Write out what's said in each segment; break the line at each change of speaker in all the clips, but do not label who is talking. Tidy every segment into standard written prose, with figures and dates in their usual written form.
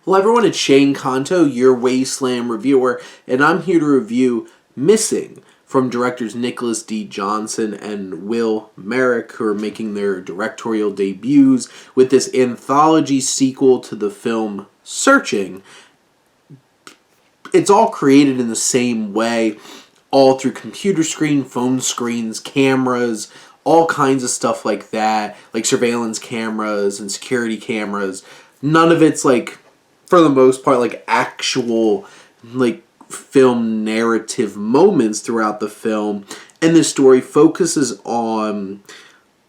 Hello everyone, it's Shane Kanto, your Wasteland reviewer, and I'm here to review Missing from directors Nicholas D. Johnson and Will Merrick, who are making their directorial debuts with this anthology sequel to the film Searching. It's all created in the same way, all through computer screen, phone screens, cameras, all kinds of stuff like that, like surveillance cameras and security cameras. None of it's like, for the most part, like actual like film narrative moments throughout the film. And the story focuses on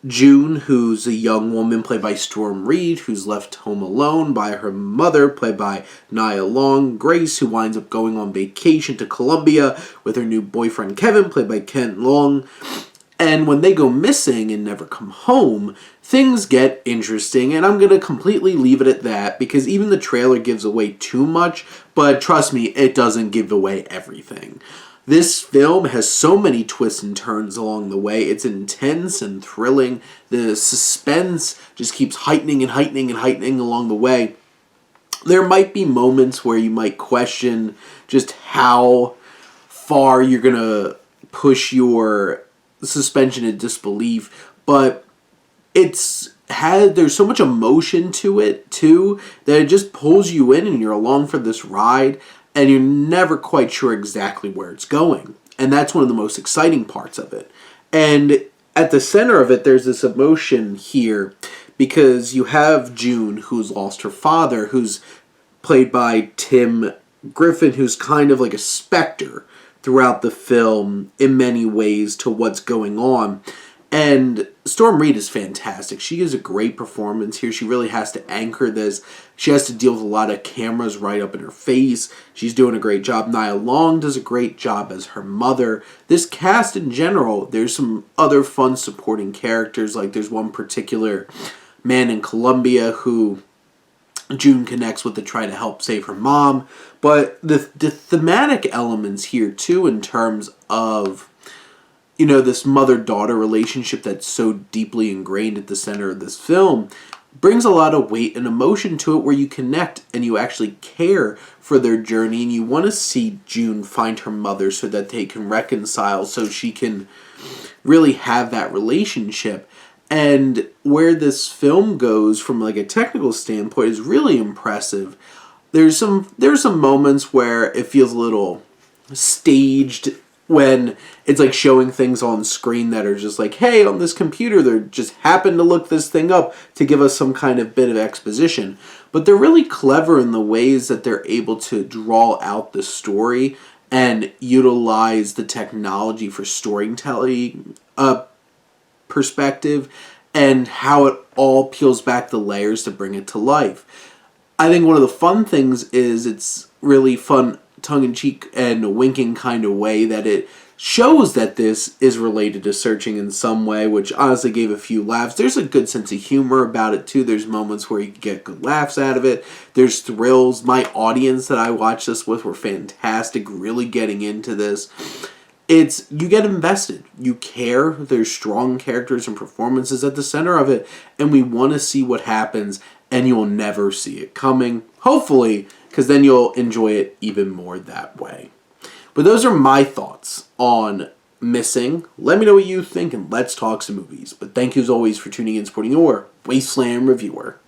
June, who's a young woman played by Storm Reed, who's left home alone by her mother, played by Nia Long. Grace, who winds up going on vacation to Colombia with her new boyfriend Kevin, played by Ken Long. And when they go missing and never come home, things get interesting, and I'm going to completely leave it at that because even the trailer gives away too much, but trust me, it doesn't give away everything. This film has so many twists and turns along the way. It's intense and thrilling. The suspense just keeps heightening and heightening and heightening along the way. There might be moments where you might question just how far you're going to push your suspension of disbelief, but there's so much emotion to it too that it just pulls you in and you're along for this ride and you're never quite sure exactly where it's going. And that's one of the most exciting parts of it. And at the center of it, there's this emotion here because you have June, who's lost her father, who's played by Tim Griffin, who's kind of like a specter throughout the film in many ways to what's going on. And Storm Reed is fantastic. She gives a great performance here. She really has to anchor this. She has to deal with a lot of cameras right up in her face. She's doing a great job. Nia Long does a great job as her mother. This cast in general, there's some other fun supporting characters. Like there's one particular man in Colombia who June connects with to try to help save her mom. But the thematic elements here too, in terms of, you know, this mother-daughter relationship that's so deeply ingrained at the center of this film, brings a lot of weight and emotion to it where you connect and you actually care for their journey and you want to see June find her mother so that they can reconcile, so she can really have that relationship. And where this film goes from like a technical standpoint is really impressive. There's some moments where it feels a little staged when it's like showing things on screen that are just like, hey, on this computer, they just happen to look this thing up to give us some kind of bit of exposition. But they're really clever in the ways that they're able to draw out the story and utilize the technology for storytelling perspective and how it all peels back the layers to bring it to life. I think one of the fun things is it's really fun, tongue-in-cheek and winking kind of way that it shows that this is related to Searching in some way, which honestly gave a few laughs. There's a good sense of humor about it too. There's moments where you get good laughs out of it. There's thrills. My audience that I watched this with were fantastic, really getting into this. You get invested. You care. There's strong characters and performances at the center of it, and we want to see what happens, and you'll never see it coming. Hopefully, because then you'll enjoy it even more that way. But those are my thoughts on Missing. Let me know what you think, and let's talk some movies. But thank you as always for tuning in and supporting your Wasteland reviewer.